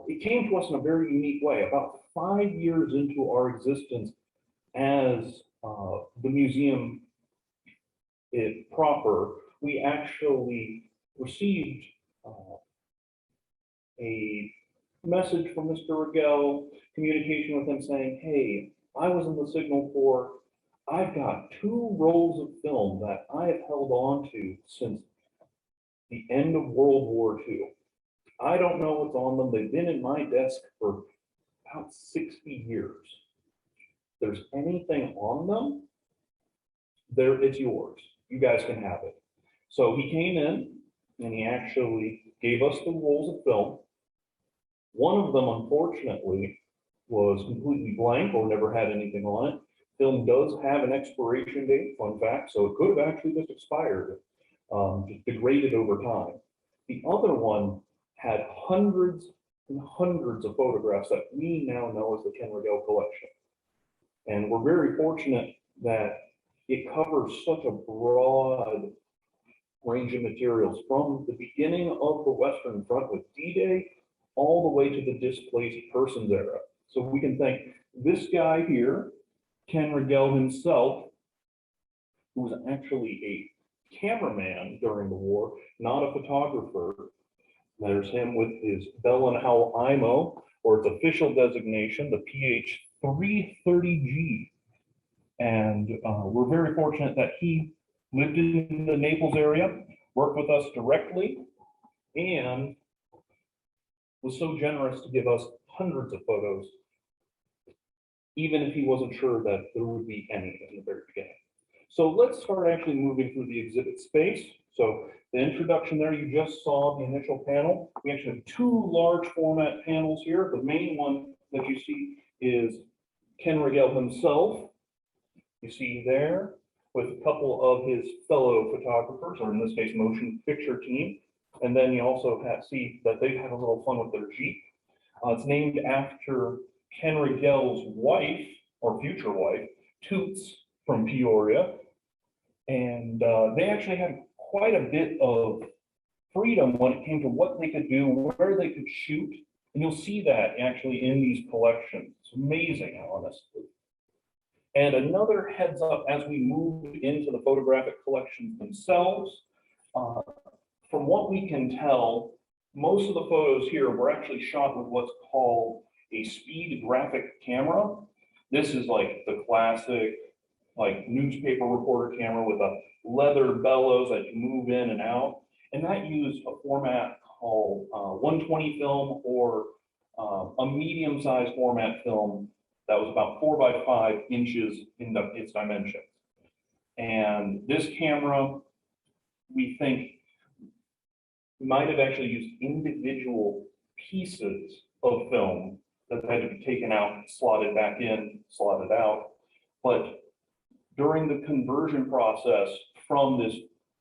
It came to us in a very unique way. About 5 years into our existence as the museum proper, we actually received a message from Mr. Regele, communication with him saying, hey, I was in the Signal Corps. I've got 2 rolls of film that I have held on to since the end of World War II. I don't know what's on them. They've been in my desk for about 60 years. If there's anything on them, it's yours. You guys can have it. So he came in and he actually gave us the rolls of film. One of them, unfortunately, was completely blank or never had anything on it. Film does have an expiration date, fun fact, so it could have actually just expired, just degraded over time. The other one had hundreds and hundreds of photographs that we now know as the Ken Regele Collection. And we're very fortunate that it covers such a broad range of materials from the beginning of the Western Front with D-Day all the way to the Displaced Persons era. So we can thank this guy here, Ken Regele himself, who was actually a cameraman during the war, not a photographer. There's him with his Bell and Howell IMO, or its official designation, the PH330G. And we're very fortunate that he lived in the Naples area, worked with us directly, and was so generous to give us hundreds of photos, even if he wasn't sure that there would be any in the very beginning. So let's start actually moving through the exhibit space. So the introduction there, you just saw the initial panel. We actually have 2 large format panels here. The main one that you see is Ken Regele himself. You see there with a couple of his fellow photographers, or in this case, motion picture team. And then you also see that they've had a little fun with their Jeep. It's named after Ken Regele's wife, or future wife, Toots from Peoria. And they actually had quite a bit of freedom when it came to what they could do, where they could shoot. And you'll see that actually in these collections. It's amazing, honestly. And another heads up as we move into the photographic collections themselves, from what we can tell, most of the photos here were actually shot with what's called a speed graphic camera. This is like the classic, like newspaper reporter camera with a leather bellows that you move in and out. And that used a format called 120 film, or a medium-sized format film that was about 4 by 5 inches in its dimensions. And this camera, we think, might have actually used individual pieces of film that had to be taken out, slotted back in, slotted out. But during the conversion process from this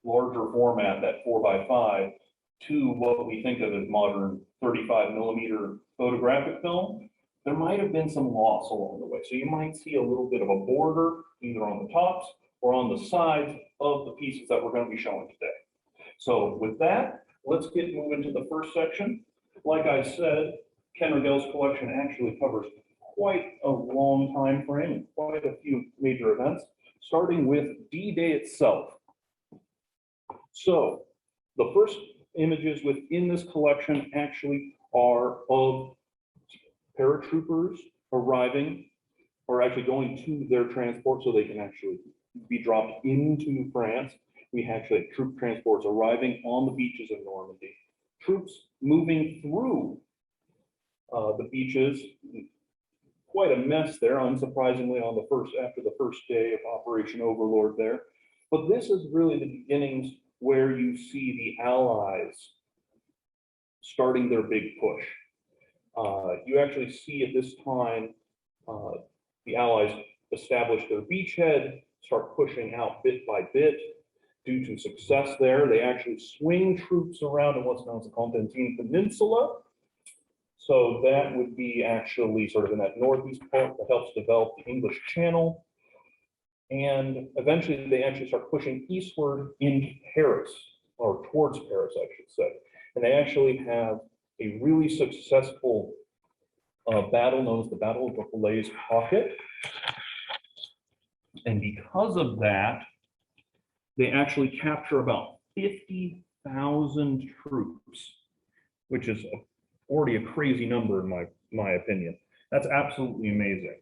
larger format, that 4 by 5, to what we think of as modern 35mm photographic film, there might have been some loss along the way. So you might see a little bit of a border either on the tops or on the sides of the pieces that we're going to be showing today. So with that, let's get moving to the first section. Like I said, Ken Regele's collection actually covers quite a long time frame and quite a few major events, starting with D-Day itself. So the first images within this collection actually are of paratroopers arriving, or actually going to their transport so they can actually be dropped into France. We actually have troop transports arriving on the beaches of Normandy. Troops moving through the beaches, quite a mess there, unsurprisingly, after the first day of Operation Overlord there. But this is really the beginnings where you see the Allies starting their big push. You actually see at this time the Allies establish their beachhead, start pushing out bit by bit. Due to success there, they actually swing troops around in what's known as the Cotentin Peninsula. So that would be actually sort of in that northeast part that helps develop the English Channel. And eventually they actually start pushing eastward into Paris, or towards Paris, I should say. And they actually have a really successful battle known as the Battle of the Falaise Pocket. And because of that, they actually capture about 50,000 troops, which is already a crazy number in my opinion. That's absolutely amazing.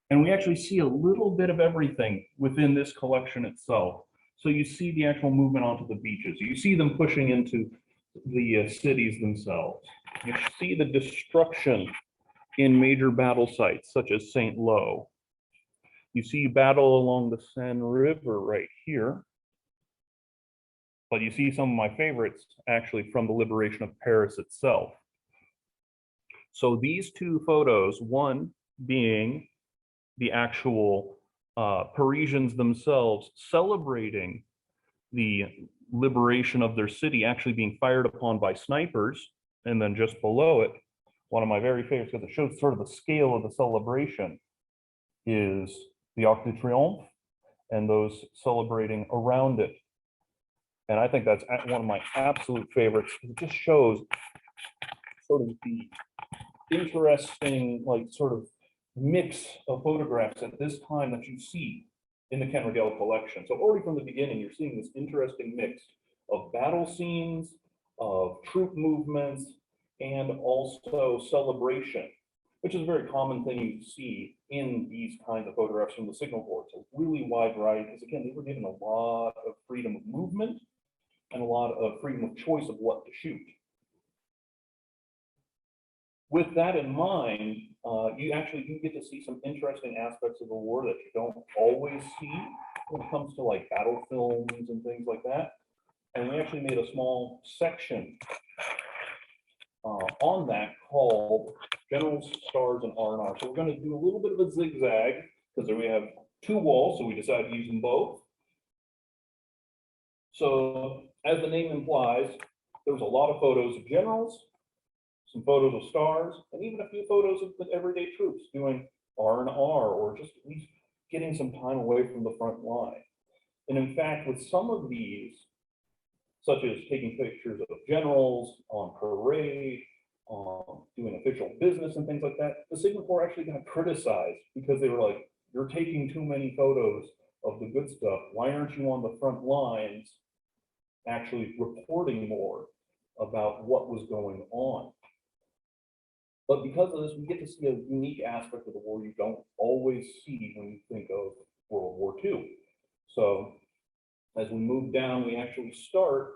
And we actually see a little bit of everything within this collection itself. So you see the actual movement onto the beaches. You see them pushing into the cities themselves. You see the destruction in major battle sites, such as St. Lo. You see battle along the Seine River right here. But you see some of my favorites actually from the liberation of Paris itself. So these two photos, one being the actual Parisians themselves celebrating the liberation of their city, actually being fired upon by snipers, and then just below it, one of my very favorites, because it shows sort of the scale of the celebration, is the Arc de Triomphe and those celebrating around it. And I think that's one of my absolute favorites. It just shows sort of the interesting, like, sort of mix of photographs at this time that you see in the Ken Regele collection. So already from the beginning, you're seeing this interesting mix of battle scenes, of troop movements, and also celebration, which is a very common thing you see in these kinds of photographs from the Signal Corps. It's a really wide variety, because again, they were given a lot of freedom of movement and a lot of freedom of choice of what to shoot. With that in mind, you actually do get to see some interesting aspects of the war that you don't always see when it comes to like battle films and things like that. And we actually made a small section on that called Generals, Stars, and R&R. So we're going to do a little bit of a zigzag because we have two walls, so we decided to use them both. So as the name implies, there was a lot of photos of generals, some photos of stars, and even a few photos of the everyday troops doing R&R, or just at least getting some time away from the front line. And in fact, with some of these, such as taking pictures of generals on parade, doing official business and things like that, the Signal Corps actually got criticized because they were like, you're taking too many photos of the good stuff. Why aren't you on the front lines actually reporting more about what was going on? But because of this, we get to see a unique aspect of the war you don't always see when you think of World War II. So as we move down, we actually start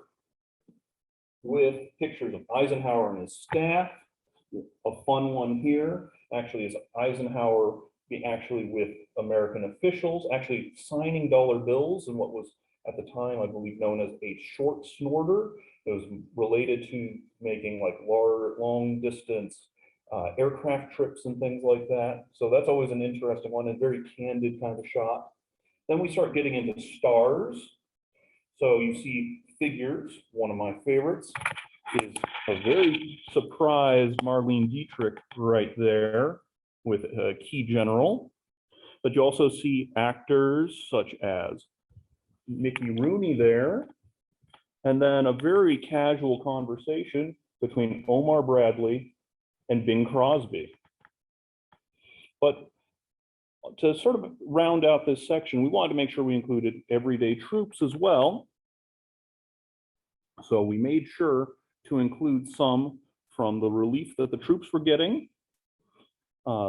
with pictures of Eisenhower and his staff. A fun one here actually is Eisenhower actually with American officials, actually signing dollar bills in what was at the time, I believe, known as a short snorter. It was related to making like long distance aircraft trips and things like that. So that's always an interesting one and very candid kind of shot. Then we start getting into stars. So you see figures. One of my favorites is a very surprised Marlene Dietrich right there with a key general. But you also see actors such as Mickey Rooney there, and then a very casual conversation between Omar Bradley and Bing Crosby. But to sort of round out this section, we wanted to make sure we included everyday troops as well. So we made sure to include some from the relief that the troops were getting.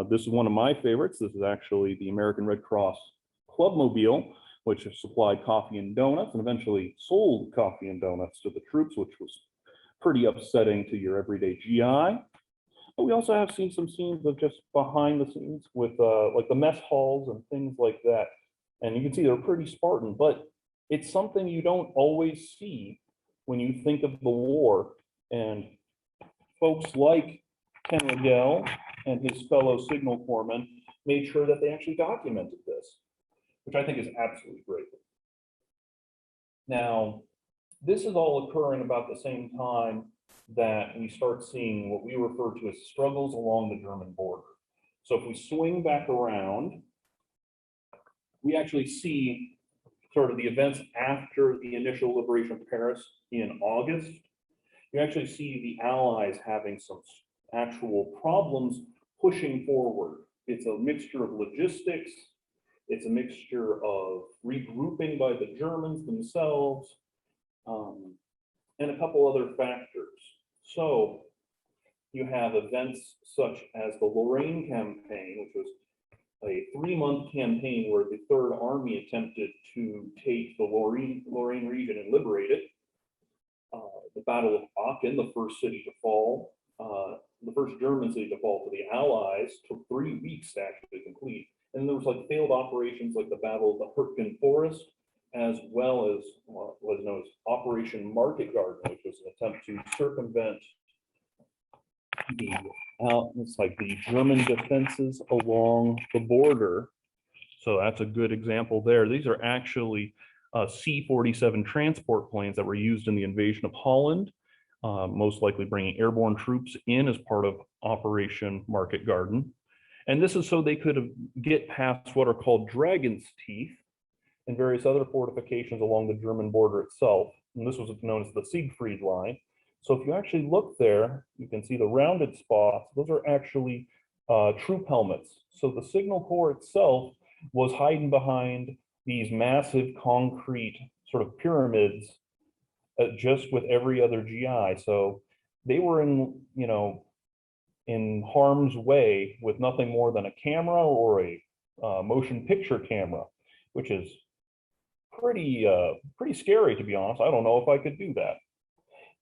This is one of my favorites. This is actually the American Red Cross Clubmobile, which supplied coffee and donuts and eventually sold coffee and donuts to the troops, which was pretty upsetting to your everyday GI. But we also have seen some scenes of just behind the scenes with like the mess halls and things like that. And you can see they're pretty Spartan, but it's something you don't always see when you think of the war. And folks like Ken Regele and his fellow Signal Corpsmen made sure that they actually documented this, which I think is absolutely great. Now, this is all occurring about the same time that we start seeing what we refer to as struggles along the German border. So if we swing back around, we actually see sort of the events after the initial liberation of Paris in August. you actually see the Allies having some actual problems pushing forward. It's a mixture of logistics. It's a mixture of regrouping by the Germans themselves, and a couple other factors. So you have events such as the Lorraine campaign, which was a 3-month campaign where the Third Army attempted to take the Lorraine region and liberate it. The Battle of Aachen, the first city to fall, the first German city to fall to the Allies, took 3 weeks to actually complete. And there was like failed operations like the Battle of the Hürtgen Forest, as well as what was known as Operation Market Garden, which was an attempt to circumvent it's like the German defenses along the border. So that's a good example there. These are actually C-47 transport planes that were used in the invasion of Holland, most likely bringing airborne troops in as part of Operation Market Garden. And this is so they could get past what are called Dragon's Teeth and various other fortifications along the German border itself. And this was known as the Siegfried Line. So if you actually look there, you can see the rounded spots. Those are actually troop helmets. So the Signal Corps itself was hiding behind these massive concrete sort of pyramids, just with every other GI. So they were in, in harm's way with nothing more than a camera or a motion picture camera, which is pretty scary, to be honest. I don't know if I could do that.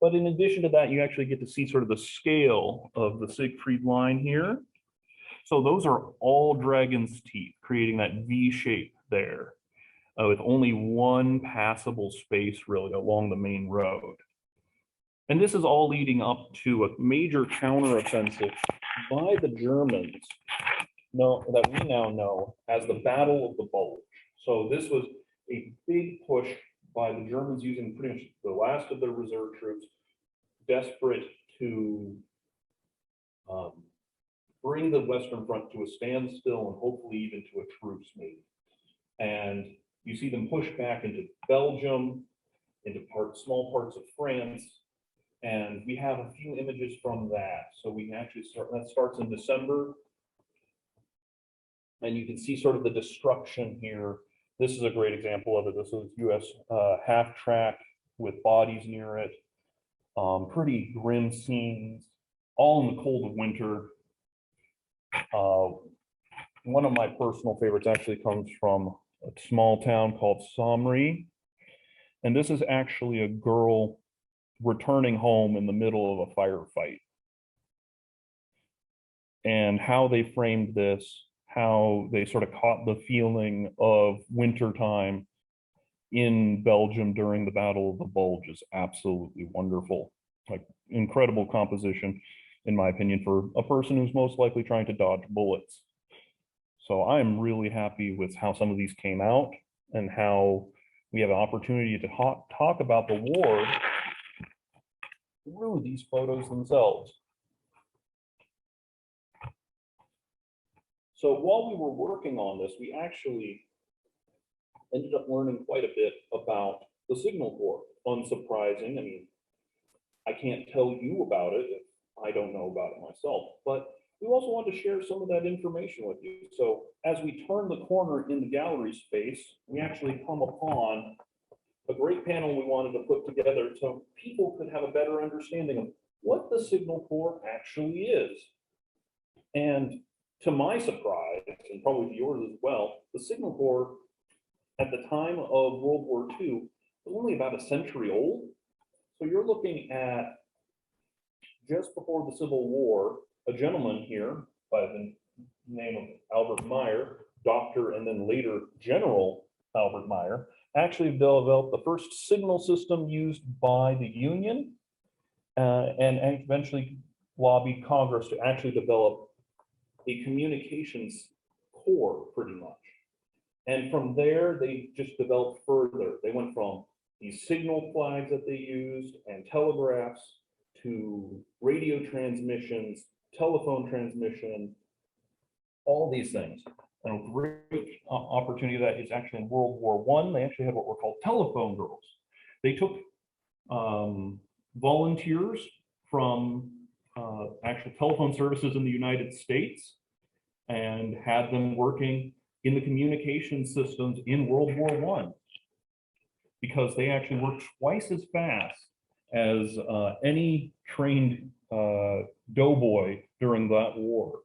But in addition to that, you actually get to see sort of the scale of the Siegfried Line here. So those are all Dragon's Teeth, creating that V shape there, with only one passable space really along the main road. And this is all leading up to a major counteroffensive by the Germans that we now know as the Battle of the Bulge. So this was a big push by the Germans using pretty much the last of their reserve troops, desperate to bring the Western Front to a standstill and hopefully even to a truce maybe. And you see them push back into Belgium, into small parts of France, and we have a few images from that. So we can actually start, that starts in December, and you can see sort of the destruction here. This is a great example of it. This is US half-track with bodies near it. Pretty grim scenes, all in the cold of winter. One of my personal favorites actually comes from a small town called Samri. And this is actually a girl returning home in the middle of a firefight. And how they framed this, how they sort of caught the feeling of wintertime in Belgium during the Battle of the Bulge is absolutely wonderful. Like, incredible composition, in my opinion, for a person who's most likely trying to dodge bullets. So I'm really happy with how some of these came out and how we have an opportunity to talk about the war through these photos themselves. So while we were working on this, we actually ended up learning quite a bit about the Signal Corps. Unsurprising. I mean, I can't tell you about it if I don't know about it myself, but we also want to share some of that information with you. So as we turn the corner in the gallery space, we actually come upon a great panel we wanted to put together so people could have a better understanding of what the Signal Corps actually is. And to my surprise, and probably to yours as well, the Signal Corps at the time of World War II was only about a century old. So you're looking at just before the Civil War, a gentleman here by the name of Albert Meyer, doctor and then later General Albert Meyer, actually developed the first signal system used by the Union and eventually lobbied Congress to actually develop a communications core pretty much. And from there, they just developed further. They went from these signal flags that they used and telegraphs to radio transmissions, telephone transmission, all these things. And a great opportunity that is actually in World War I, they actually had what were called telephone girls. They took volunteers from actual telephone services in the United States and had them working in the communication systems in World War I, because they actually worked twice as fast as any trained doughboy during that war.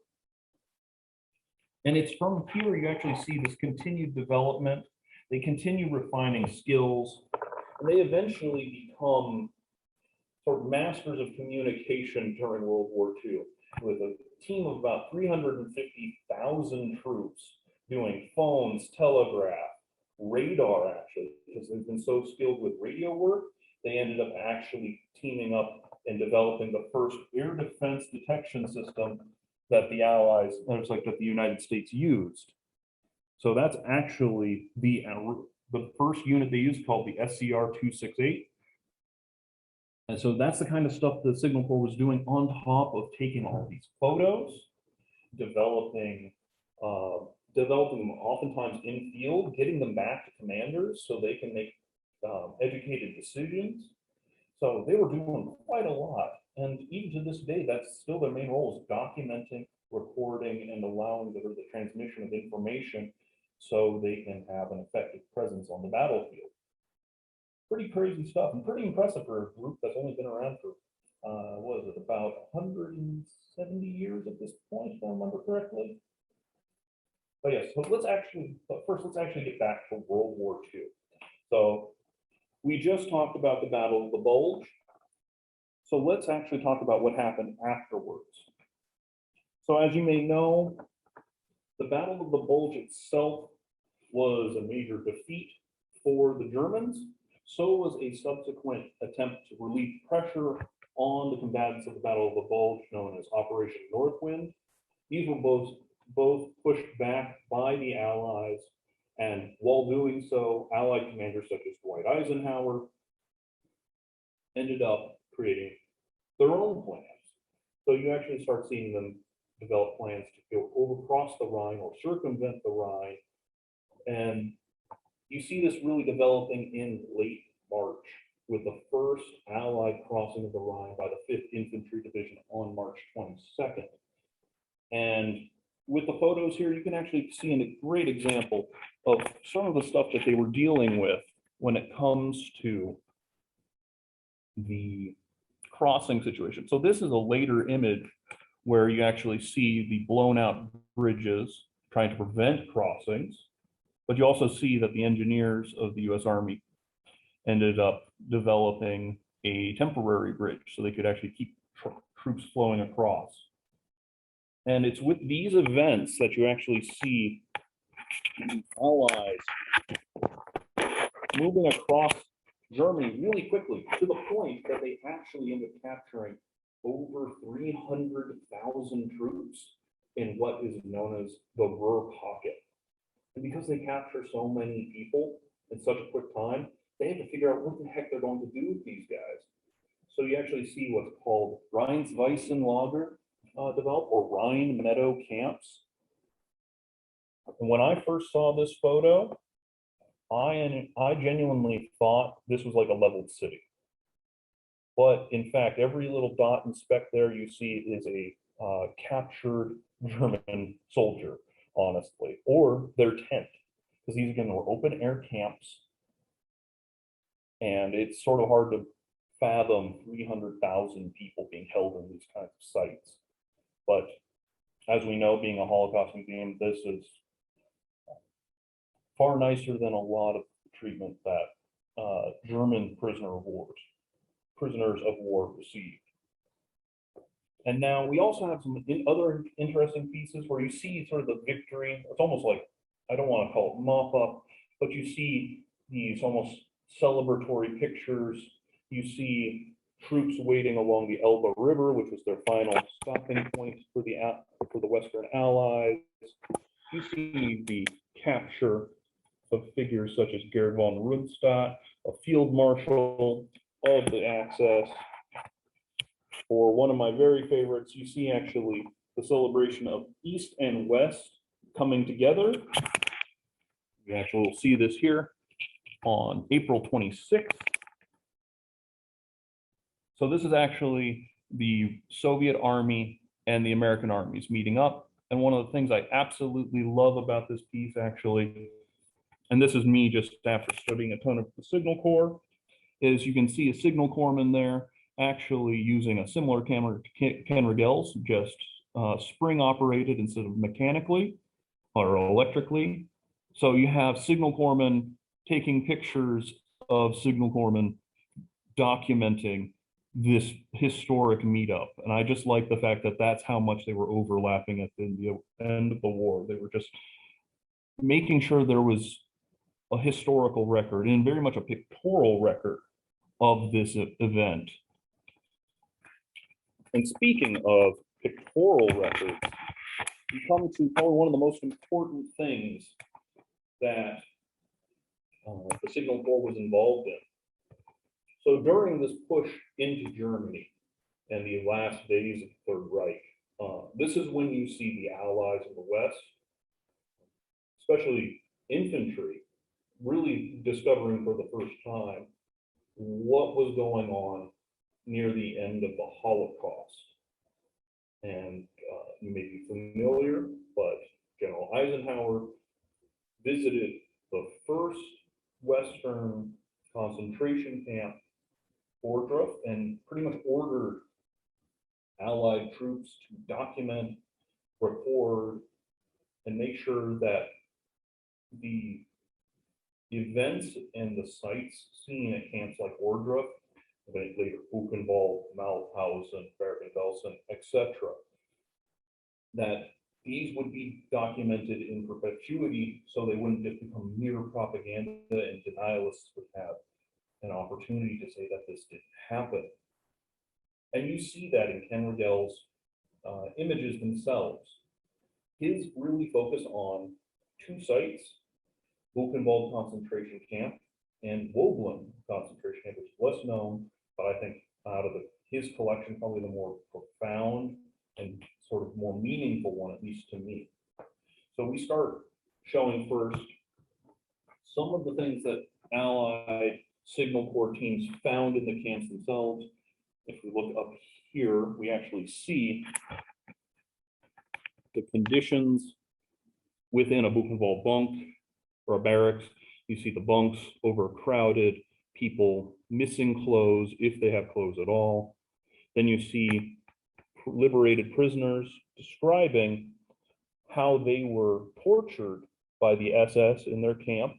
And it's from here you actually see this continued development. They continue refining skills, and they eventually become sort of masters of communication during World War II, with a team of about 350,000 troops doing phones, telegraph, radar, actually, because they've been so skilled with radio work, they ended up actually teaming up and developing the first air defense detection system that the Allies, that the United States used. So that's actually the first unit they used, called the SCR-268. And so that's the kind of stuff the Signal Corps was doing, on top of taking all these photos, developing them oftentimes in field, getting them back to commanders so they can make educated decisions. So they were doing quite a lot. And even to this day, that's still their main role, is documenting, recording, and allowing the transmission of information so they can have an effective presence on the battlefield. Pretty crazy stuff, and pretty impressive for a group that's only been around for, what is it, about 170 years at this point, if I remember correctly. But yes, so first let's actually get back to World War II. So we just talked about the Battle of the Bulge. So let's actually talk about what happened afterwards. So as you may know, the Battle of the Bulge itself was a major defeat for the Germans. So was a subsequent attempt to relieve pressure on the combatants of the Battle of the Bulge, known as Operation Northwind. These were both pushed back by the Allies, and while doing so, Allied commanders such as Dwight Eisenhower ended up creating their own plans. So you actually start seeing them develop plans to go across the Rhine or circumvent the Rhine. And you see this really developing in late March, with the first Allied crossing of the Rhine by the 5th Infantry Division on March 22nd. And with the photos here, you can actually see a great example of some of the stuff that they were dealing with when it comes to the crossing situation. So this is a later image where you actually see the blown out bridges trying to prevent crossings, but you also see that the engineers of the US Army ended up developing a temporary bridge so they could actually keep troops flowing across. And it's with these events that you actually see the Allies moving across Germany really quickly, to the point that they actually ended up capturing over 300,000 troops in what is known as the Ruhr Pocket. And because they capture so many people in such a quick time, they have to figure out what the heck they're going to do with these guys. So you actually see what's called Rhein's Weissenlager develop, or Rhine Meadow camps. And when I first saw this photo, I genuinely thought this was like a leveled city. But in fact, every little dot and speck there you see is a captured German soldier, honestly, or their tent, because these again were open air camps. And it's sort of hard to fathom 300,000 people being held in these kinds of sites. But as we know, being a Holocaust museum, this is far nicer than a lot of treatment that German prisoners of war received. And now we also have some other interesting pieces where you see sort of the victory. It's almost like, I don't want to call it mop-up, but you see these almost celebratory pictures. You see troops waiting along the Elba River, which was their final stopping point for the Western Allies. You see the capture of figures such as Gerd von Rundstedt, a field marshal of the Axis. Or one of my very favorites, you see actually the celebration of East and West coming together. You actually will see this here on April 26th. So this is actually the Soviet Army and the American armies meeting up. And one of the things I absolutely love about this piece, actually, and this is me just after studying a ton of the Signal Corps, is you can see a Signal Corpsman there actually using a similar camera to Ken Regel's, just spring operated instead of mechanically or electrically. So you have Signal Corpsmen taking pictures of Signal Corpsmen documenting this historic meetup. And I just like the fact that that's how much they were overlapping at the end of the war. They were just making sure there was a historical record and very much a pictorial record of this event. And speaking of pictorial records, we come to probably one of the most important things that the Signal Corps was involved in. So during this push into Germany and the last days of the Third Reich, this is when you see the Allies of the West, especially infantry, really discovering for the first time what was going on near the end of the Holocaust. And you may be familiar, but General Eisenhower visited the first Western concentration camp, Ohrdruf, and pretty much ordered Allied troops to document, record, and make sure that the events and the sites seen at camps like Ohrdruf, later Buchenwald, Mauthausen, Bergen-Belsen, etc., that these would be documented in perpetuity so they wouldn't just become mere propaganda and denialists would have an opportunity to say that this didn't happen. And you see that in Ken Regel's images themselves. His really focus on two sites, Buchenwald concentration camp and Woblin concentration camp, which is less known, but I think out of his collection, probably the more profound and sort of more meaningful one, at least to me. So we start showing first some of the things that Allied Signal Corps teams found in the camps themselves. If we look up here, we actually see the conditions within a Buchenwald bunk or a barracks. You see the bunks overcrowded, people missing clothes, if they have clothes at all. Then you see liberated prisoners describing how they were tortured by the SS in their camp.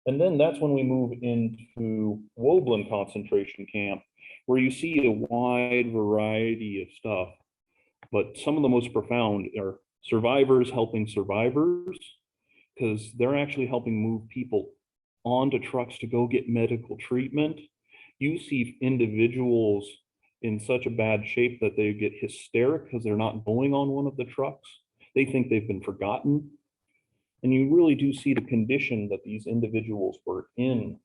And then that's when we move into Woblin concentration camp, where you see a wide variety of stuff. But some of the most profound are survivors helping survivors, because they're actually helping move people onto trucks to go get medical treatment. You see individuals in such a bad shape that they get hysteric because they're not going on one of the trucks. They think they've been forgotten. And you really do see the condition that these individuals were in,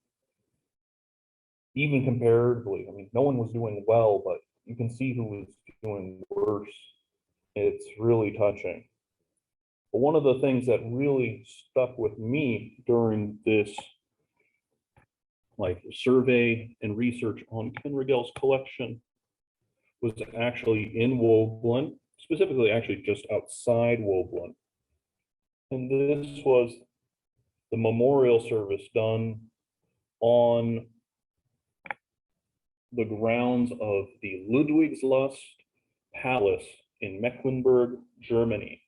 even comparatively. I mean, no one was doing well, but you can see who was doing worse. It's really touching. But one of the things that really stuck with me during this survey and research on Ken Regel's collection was actually in Woblin, specifically actually just outside Woblin. And this was the memorial service done on the grounds of the Ludwigslust Palace in Mecklenburg, Germany.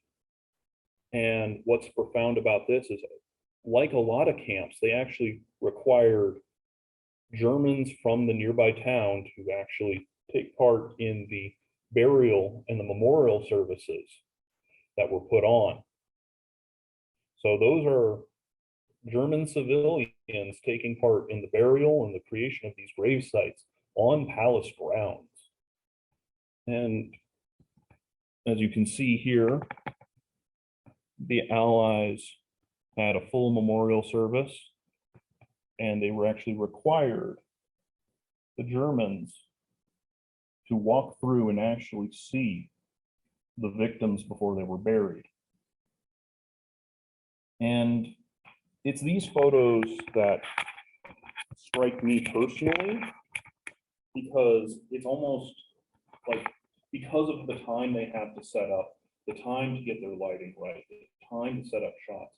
And what's profound about this is, like a lot of camps, they actually required Germans from the nearby town to actually take part in the burial and the memorial services that were put on. So those are German civilians taking part in the burial and the creation of these grave sites on palace grounds. And as you can see here, the Allies had a full memorial service, and they were actually required, the Germans, to walk through and actually see the victims before they were buried. And it's these photos that strike me personally, because it's almost like, because of the time they have to set up, the time to get their lighting right, the time to set up shots.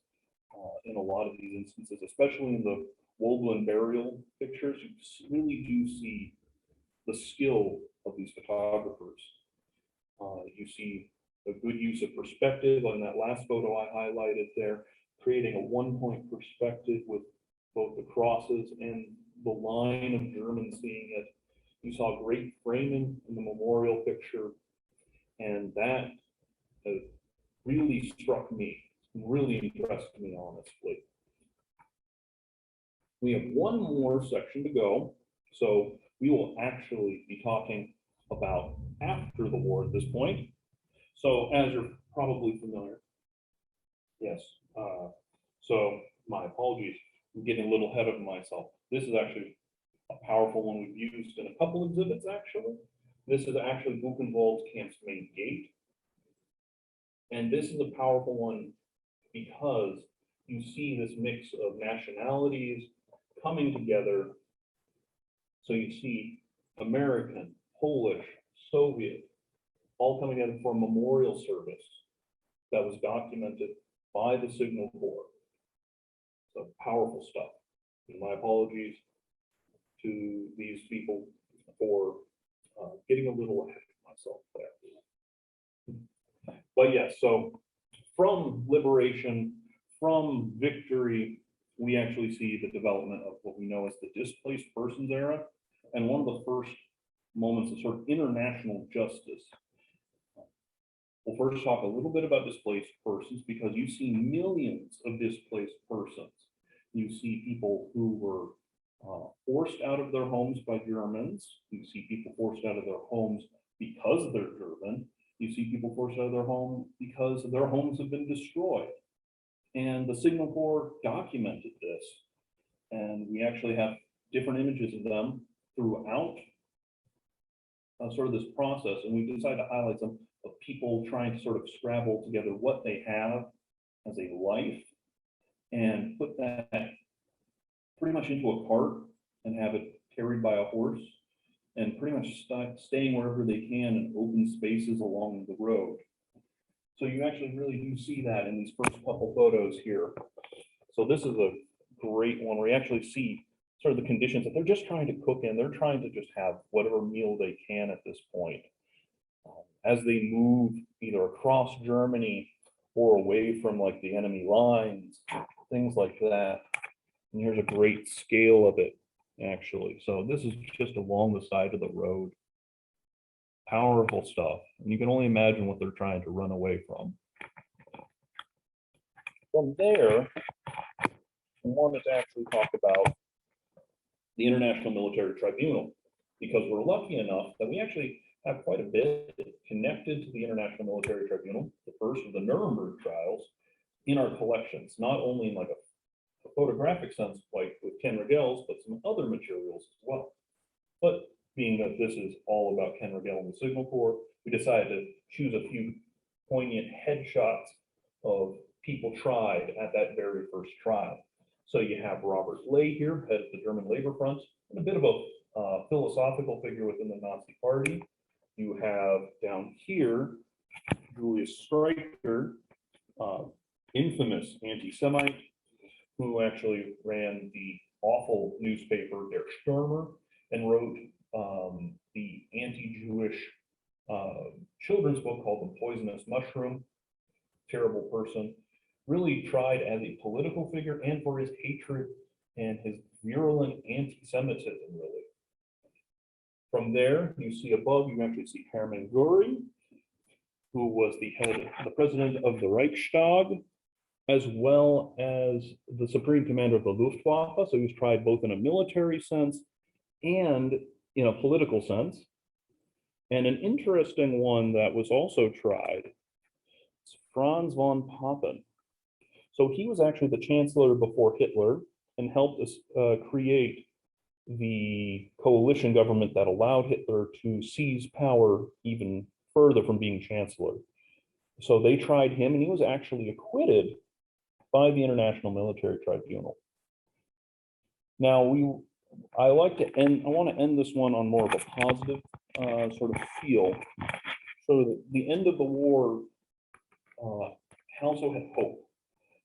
In a lot of these instances, especially in the Woodland burial pictures, you really do see the skill of these photographers. You see a good use of perspective on that last photo I highlighted there, creating a one-point perspective with both the crosses and the line of Germans seeing it. You saw great framing in the memorial picture, and that really struck me, really impressed me, honestly. We have one more section to go, so we will actually be talking about after the war at this point. So as you're probably familiar, yes, so my apologies, I'm getting a little ahead of myself. This is actually a powerful one we've used in a couple exhibits, actually. This is actually Buchenwald's camp's main gate. And this is a powerful one because you see this mix of nationalities coming together. So you see American, Polish, Soviet, all coming together for a memorial service that was documented by the Signal Corps. So powerful stuff. And my apologies to these people for getting a little ahead of myself there. But yes, so from liberation, from victory, we actually see the development of what we know as the Displaced Persons era, and one of the first moments of sort of international justice. We'll first talk a little bit about displaced persons, because you see millions of displaced persons. You see people who were forced out of their homes by Germans. You see people forced out of their homes because they're German. You see people forced out of their home because their homes have been destroyed. And the Signal Corps documented this. And we actually have different images of them throughout sort of this process. And we decided to highlight some of people trying to sort of scrabble together what they have as a life and put that pretty much into a cart and have it carried by a horse, and pretty much staying wherever they can in open spaces along the road. So you actually really do see that in these first couple photos here. So this is a great one where you actually see sort of the conditions that they're just trying to cook in. They're trying to just have whatever meal they can at this point. As they move either across Germany or away from like the enemy lines, things like that. And here's a great scale of it, actually. So this is just along the side of the road. Powerful stuff. And you can only imagine what they're trying to run away from. From there, I wanted to actually talk about the International Military Tribunal, because we're lucky enough that we actually have quite a bit connected to the International Military Tribunal, the first of the Nuremberg trials, in our collections, not only in like a photographic sense, like with Ken Regel's, but some other materials as well. But being that this is all about Ken Regele and the Signal Corps, we decided to choose a few poignant headshots of people tried at that very first trial. So you have Robert Ley here, head of the German Labor Front, and a bit of a philosophical figure within the Nazi Party. You have down here, Julius Streicher, infamous anti-Semite, who actually ran the awful newspaper Der Stürmer and wrote the anti-Jewish children's book called The Poisonous Mushroom. Terrible person. Really tried as a political figure and for his hatred and his virulent anti-Semitism, really. From there, you see above, you actually see Hermann Göring, who was the president of the Reichstag, as well as the supreme commander of the Luftwaffe. So he was tried both in a military sense and in a political sense. And an interesting one that was also tried is Franz von Poppin. So he was actually the chancellor before Hitler and helped us create the coalition government that allowed Hitler to seize power even further from being chancellor. So they tried him, and he was actually acquitted by the International Military Tribunal. Now, we I like to end, I want to end this one on more of a positive sort of feel. So the end of the war also had hope.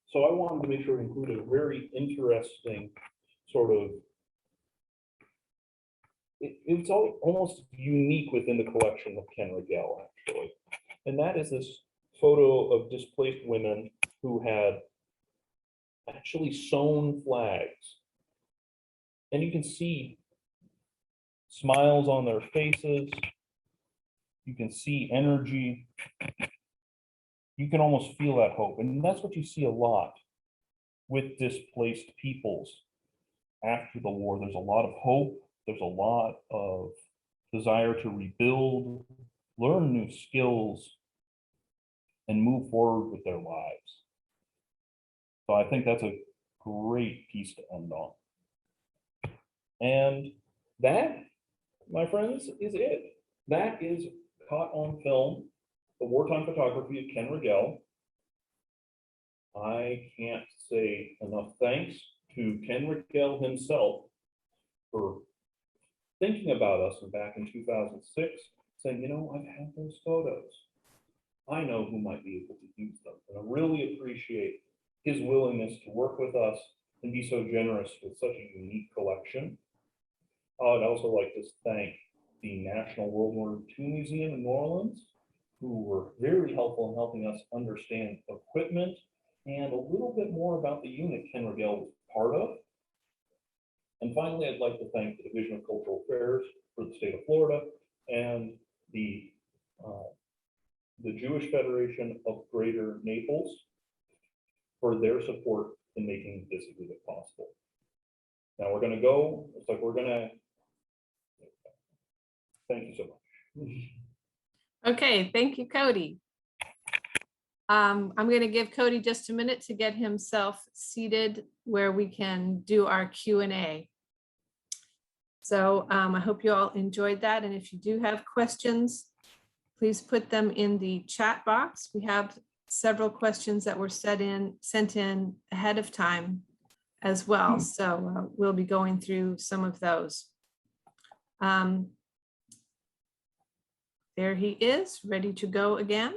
So I wanted to make sure to include a very interesting sort of, it's almost unique within the collection of Ken Regele, actually. And that is this photo of displaced women who had actually sewn flags. And you can see smiles on their faces. You can see energy. You can almost feel that hope. And that's what you see a lot with displaced peoples after the war. There's a lot of hope. There's a lot of desire to rebuild, learn new skills, and move forward with their lives. So I think that's a great piece to end on. And that, my friends, is it. That is caught on film, the wartime photography of Ken Regele. I can't say enough thanks to Ken Regele himself for thinking about us back in 2006, saying, you know, I've had those photos. I know who might be able to use them. And I really appreciate his willingness to work with us and be so generous with such a unique collection. I'd also like to thank the National World War II Museum in New Orleans, who were very helpful in helping us understand equipment and a little bit more about the unit Ken Regele was part of. And finally, I'd like to thank the Division of Cultural Affairs for the state of Florida and the Jewish Federation of Greater Naples for their support in making this exhibit possible. Now we're going to go, it's like we're going to, thank you so much. Okay, thank you, Cody. I'm going to give Cody just a minute to get himself seated where we can do our Q&A. So I hope you all enjoyed that. And if you do have questions, please put them in the chat box. We have several questions that were sent in ahead of time as well. So we'll be going through some of those. There he is, ready to go again.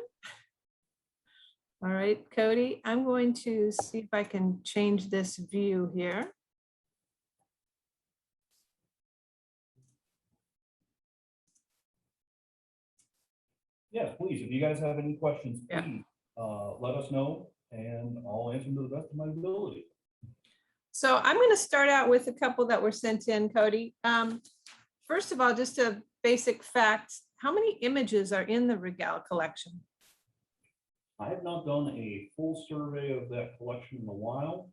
All right, Cody, I'm going to see if I can change this view here. Yes, please, if you guys have any questions, please let us know and I'll answer them to the best of my ability. So I'm going to start out with a couple that were sent in, Cody. First of all, just a basic fact, how many images are in the Regele collection? I have not done a full survey of that collection in a while,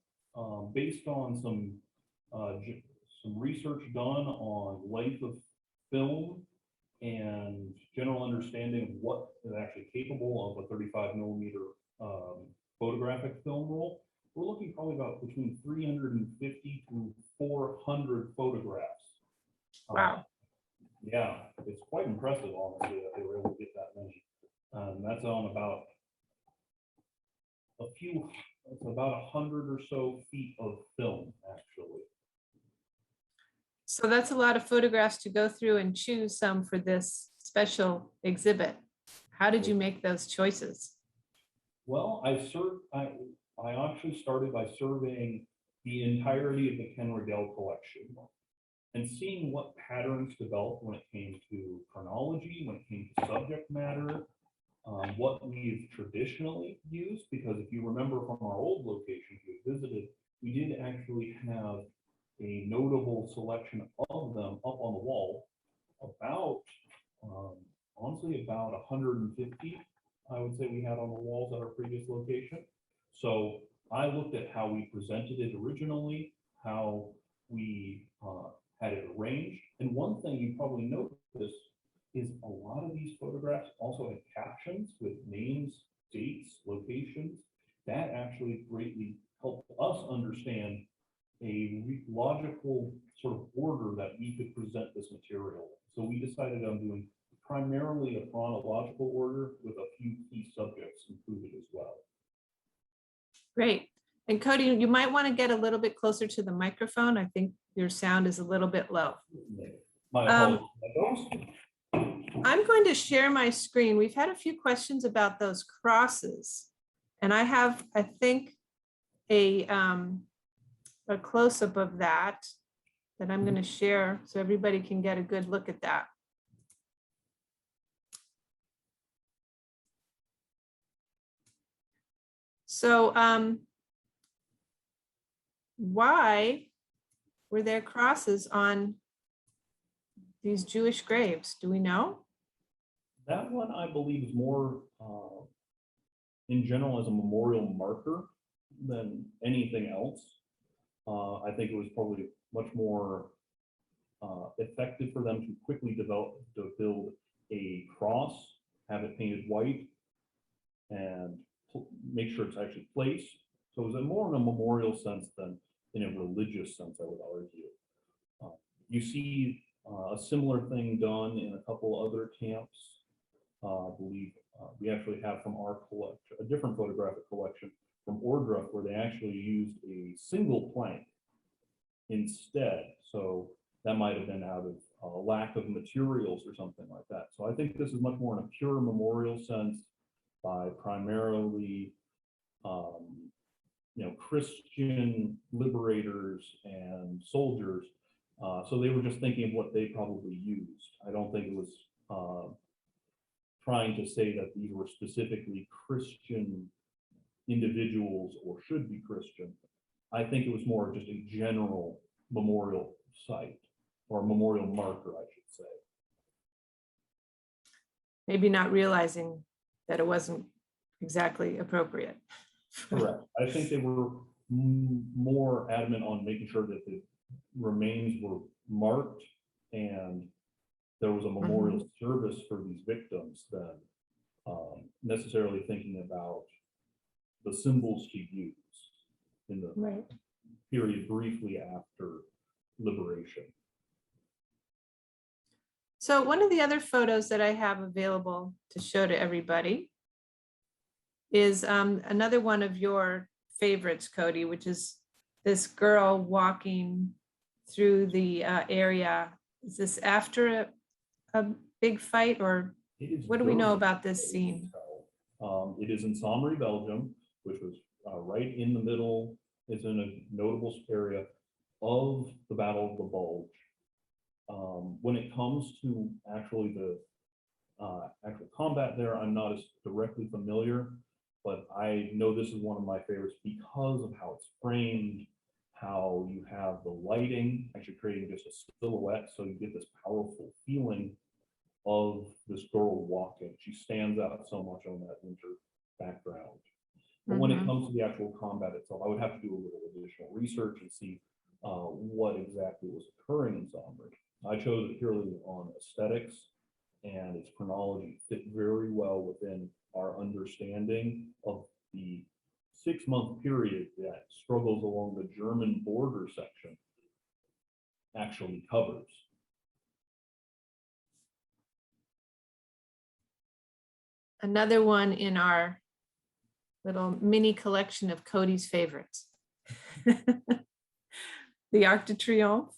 based on some research done on length of film and general understanding of what is actually capable of a 35 millimeter photographic film roll. We're looking probably about between 350 to 400 photographs. Wow. Yeah, it's quite impressive, honestly, that they were able to get that many. That's on about it's about 100 or so feet of film, actually. So that's a lot of photographs to go through and choose some for this special exhibit. How did you make those choices? Well, I actually started by surveying the entirety of the Ken Regele collection and seeing what patterns developed when it came to chronology, when it came to subject matter, what we've traditionally used, because if you remember from our old locations we visited, we did actually have a notable selection of them up on the wall, about, honestly, about 150, I would say we had on the walls at our previous location. So I looked at how we presented it originally, how we had it arranged. And one thing you probably noticed is a lot of these photographs also had captions with names, dates, locations. That actually greatly helped us understand a logical sort of order that we could present this material. So we decided on doing primarily a chronological order with a few key subjects included as well. Great. And Cody, you might want to get a little bit closer to the microphone. I think your sound is a little bit low. My Um, apologies. I'm going to share my screen. We've had a few questions about those crosses. And I have, I think, a close-up of that I'm going to share so everybody can get a good look at that. So why were there crosses on these Jewish graves? Do we know? That one, I believe, is more in general as a memorial marker than anything else. I think it was probably much more effective for them to quickly build a cross, have it painted white, and make sure it's actually placed. So it was more in a memorial sense than in a religious sense, I would argue. You see a similar thing done in a couple other camps. I believe we actually have from our collection, a different photographic collection from Ordruff, where they actually used a single plank instead. So that might have been out of a lack of materials or something like that. So I think this is much more in a pure memorial sense by primarily, Christian liberators and soldiers. So they were just thinking of what they probably used. I don't think it was trying to say that these were specifically Christian individuals or should be Christian. I think it was more just a general memorial site or memorial marker, I should say. Maybe not realizing that it wasn't exactly appropriate. Correct. I think they were more adamant on making sure that the remains were marked and there was a memorial service for these victims than necessarily thinking about the symbols to use in the period briefly after liberation. So one of the other photos that I have available to show to everybody is another one of your favorites, Cody, which is this girl walking through the area. Is this after a big fight, or what do we know about this scene? It is in Samri, Belgium, which was right in the middle. It's in a notable area of the Battle of the Bulge. When it comes to actually the actual combat there, I'm not as directly familiar, but I know this is one of my favorites because of how it's framed, how you have the lighting actually creating just a silhouette, so you get this powerful feeling of this girl walking. She stands out so much on that winter background. But when it comes to the actual combat itself, I would have to do a little additional research and see what exactly was occurring in Samri. I chose it purely on aesthetics, and its chronology fit very well within our understanding of the 6-month period that struggles along the German border section actually covers. Another one in our little mini collection of Cody's favorites. The Arc de Triomphe.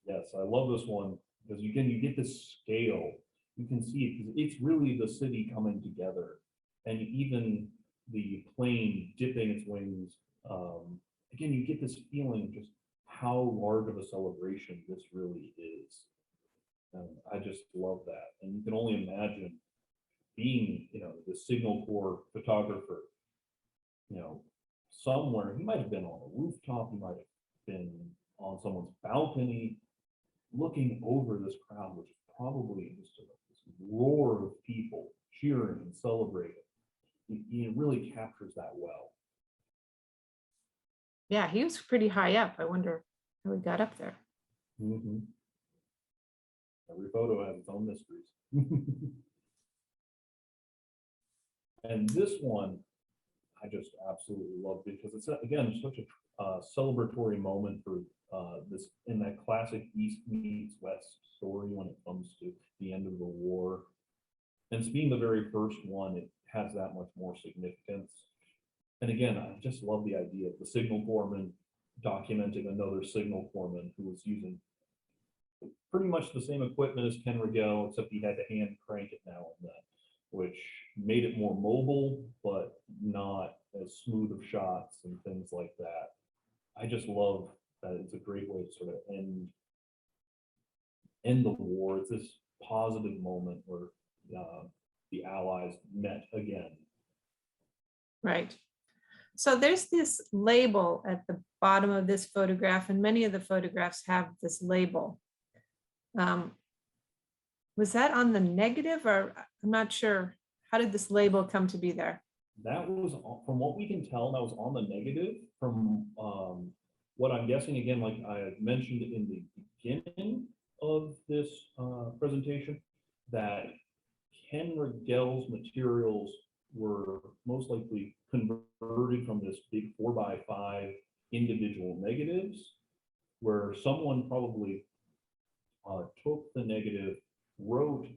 Yes, I love this one because again, you get this scale. You can see it because it's really the city coming together, and even the plane dipping its wings. Again, you get this feeling of just how large of a celebration this really is. And I just love that. And you can only imagine being, the Signal Corps photographer, somewhere. He might have been on a rooftop. He might have been on someone's balcony, looking over this crowd, which is probably just this roar of people cheering and celebrating. It really captures that well. Yeah, he was pretty high up. I wonder how he got up there. Every photo has its own mysteries. And this one, I just absolutely love because it's, again, such a celebratory moment for this, in that classic East meets West story when it comes to the end of the war. And it's being the very first one, it has that much more significance. And again, I just love the idea of the signal corpsman documenting another signal corpsman who was using pretty much the same equipment as Ken Regele, except he had to hand crank it now and then, which made it more mobile, but not as smooth of shots and things like that. I just love that it's a great way to sort of end the war. It's this positive moment where the Allies met again. Right. So there's this label at the bottom of this photograph, and many of the photographs have this label. Was that on the negative, or I'm not sure? How did this label come to be there? That was, from what we can tell, that was on the negative. From what I'm guessing, again, like I mentioned in the beginning of this presentation, that Ken Regele's materials were most likely converted from this big 4x5 individual negatives, where someone probably took the negative, wrote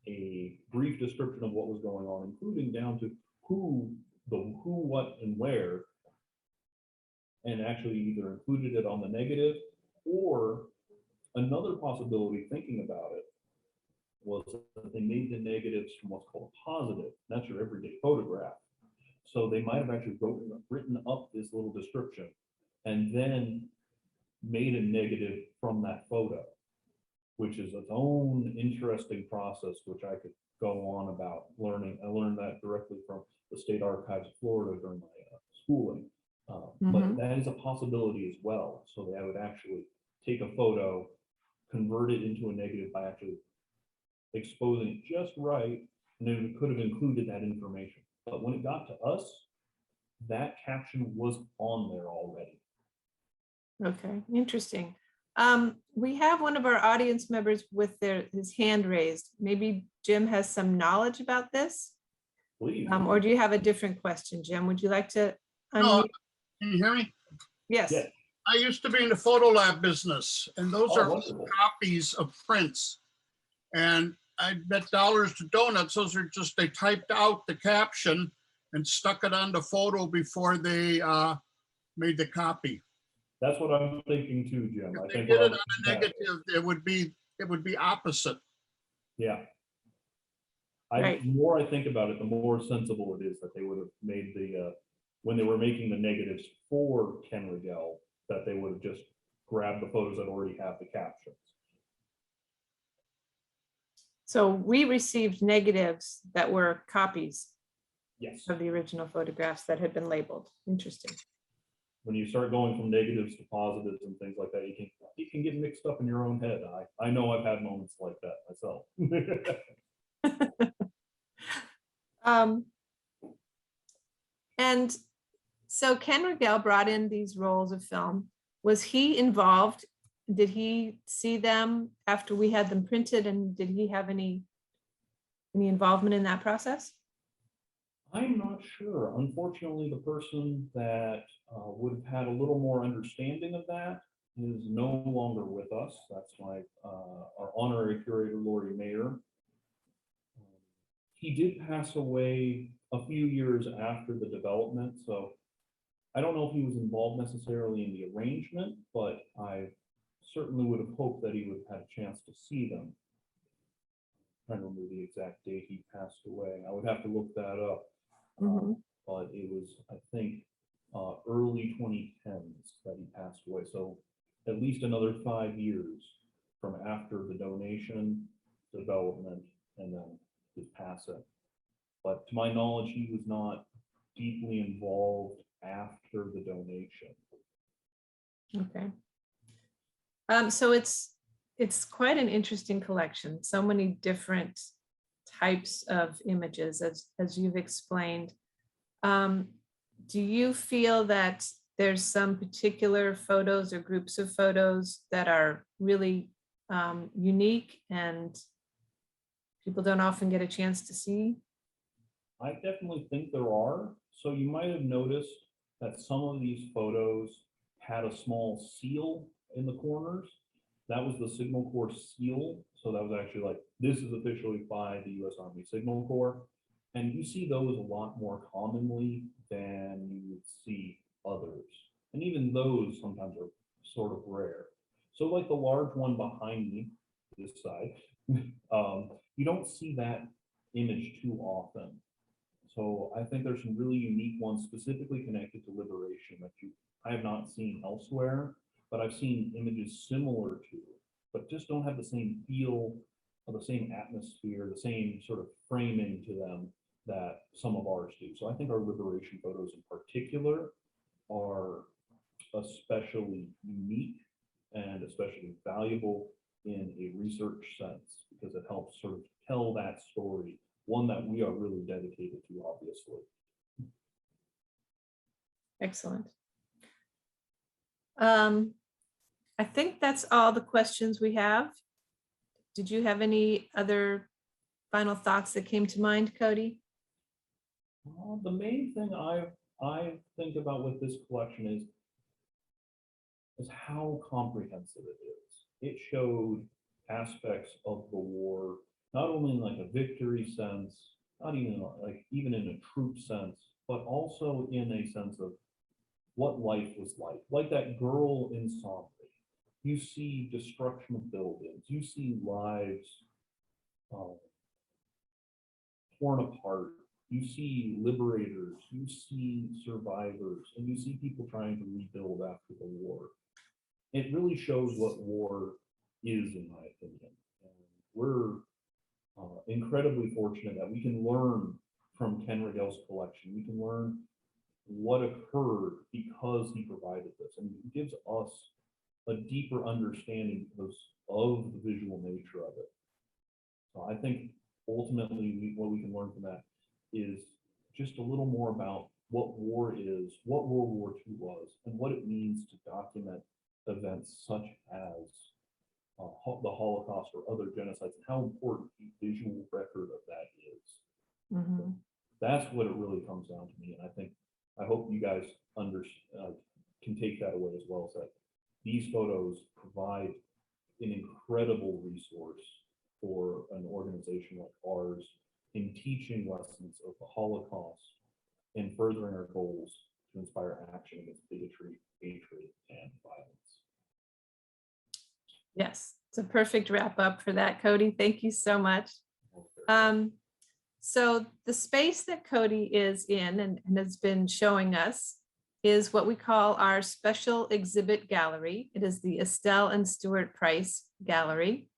a brief description of what was going on, including down to who, what, and where, and actually either included it on the negative, or another possibility, thinking about it, was that they made the negatives from what's called a positive. That's your everyday photograph. So they might have actually written up this little description and then made a negative from that photo, which is its own interesting process, which I could go on about learning. I learned that directly from the State Archives of Florida during my schooling. But that is a possibility as well. So they would actually take a photo, convert it into a negative by actually exposing it just right, and then we could have included that information. But when it got to us, that caption was on there already. Okay, interesting. We have one of our audience members with his hand raised. Maybe Jim has some knowledge about this? Please. Or do you have a different question, Jim? Would you like to No, unmute? can you hear me? Yes. Yeah. I used to be in the photo lab business, and those Oh, are wonderful. copies of prints. And I bet dollars to donuts, those are just, they typed out the caption and stuck it on the photo before they made the copy. That's what I'm thinking too, Jim. I If they think did what it I'm- on a negative, it would be opposite. Yeah. Right. The more I think about it, the more sensible it is that they would have made the, when they were making the negatives for Ken Regele, that they would have just grabbed the photos that already have the captions. So we received negatives that were copies Yes. of the original photographs that had been labeled. Interesting. When you start going from negatives to positives and things like that, you can get mixed up in your own head. I know I've had moments like that myself. And so Ken Regele brought in these rolls of film. Was he involved? Did he see them after we had them printed, and did he have any involvement in that process? I'm not sure. Unfortunately, the person that would have had a little more understanding of that is no longer with us. That's our honorary curator, Lori Mayer. He did pass away a few years after the development, so I don't know if he was involved necessarily in the arrangement, but I certainly would have hoped that he would have had a chance to see them. I'm trying to remember the exact date he passed away. I would have to look that up. But it was, I think, early 2010s that he passed away. So at least another 5 years from after the donation, development, and then his passing. But to my knowledge, he was not deeply involved after the donation. Okay. So it's quite an interesting collection. So many different types of images, as you've explained. Do you feel that there's some particular photos or groups of photos that are really unique and people don't often get a chance to see? I definitely think there are. So you might have noticed that some of these photos had a small seal in the corners. That was the Signal Corps seal. So that was actually like, this is officially by the U.S. Army Signal Corps. And you see those a lot more commonly than you would see others. And even those sometimes are sort of rare. So like the large one behind me, this side, you don't see that image too often. So I think there's some really unique ones specifically connected to liberation that I have not seen elsewhere, but I've seen images similar to, but just don't have the same feel or the same atmosphere, the same sort of framing to them that some of ours do. So I think our liberation photos in particular are especially unique and especially valuable in a research sense, because it helps sort of tell that story, one that we are really dedicated to, obviously. Excellent. I think that's all the questions we have. Did you have any other final thoughts that came to mind, Cody? The main thing I think about with this collection is how comprehensive it is. It showed aspects of the war, not only in like a victory sense, not even like even in a troop sense, but also in a sense of what life was like. Like that girl in Samri. You see destruction of buildings, you see lives torn apart, you see liberators, you see survivors, and you see people trying to rebuild after the war. It really shows what war is, in my opinion. And we're incredibly fortunate that we can learn from Ken Regele's collection. We can learn what occurred because he provided this, and it gives us a deeper understanding of the visual nature of it. So I think ultimately what we can learn from that is just a little more about what war is, what World War II was, and what it means to document events such as the Holocaust or other genocides, and how important the visual record of that is. Mm-hmm. That's what it really comes down to me, and I hope you guys can take that away as well, so that these photos provide an incredible resource for an organization like ours in teaching lessons of the Holocaust and furthering our goals to inspire action against bigotry, hatred, and violence. Yes, it's a perfect wrap up for that, Cody. Thank you so much. So the space that Cody is in and has been showing us is what we call our special exhibit gallery. It is the Estelle and Stuart Price Gallery.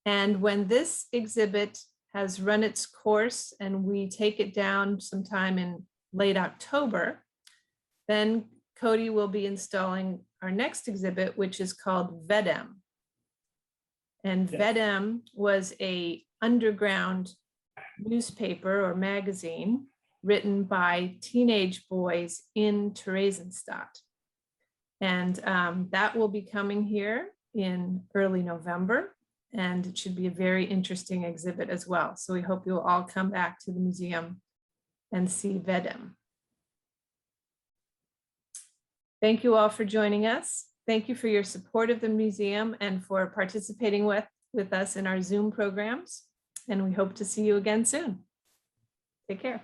And when this exhibit has run its course and we take it down sometime in late October, then Cody will be installing our next exhibit, which is called Vedem. And Yes. Vedem was an underground newspaper or magazine written by teenage boys in Theresienstadt. And that will be coming here in early November, and it should be a very interesting exhibit as well. So we hope you'll all come back to the museum and see Vedem. Thank you all for joining us. Thank you for your support of the museum and for participating with us in our Zoom programs. And we hope to see you again soon. Take care.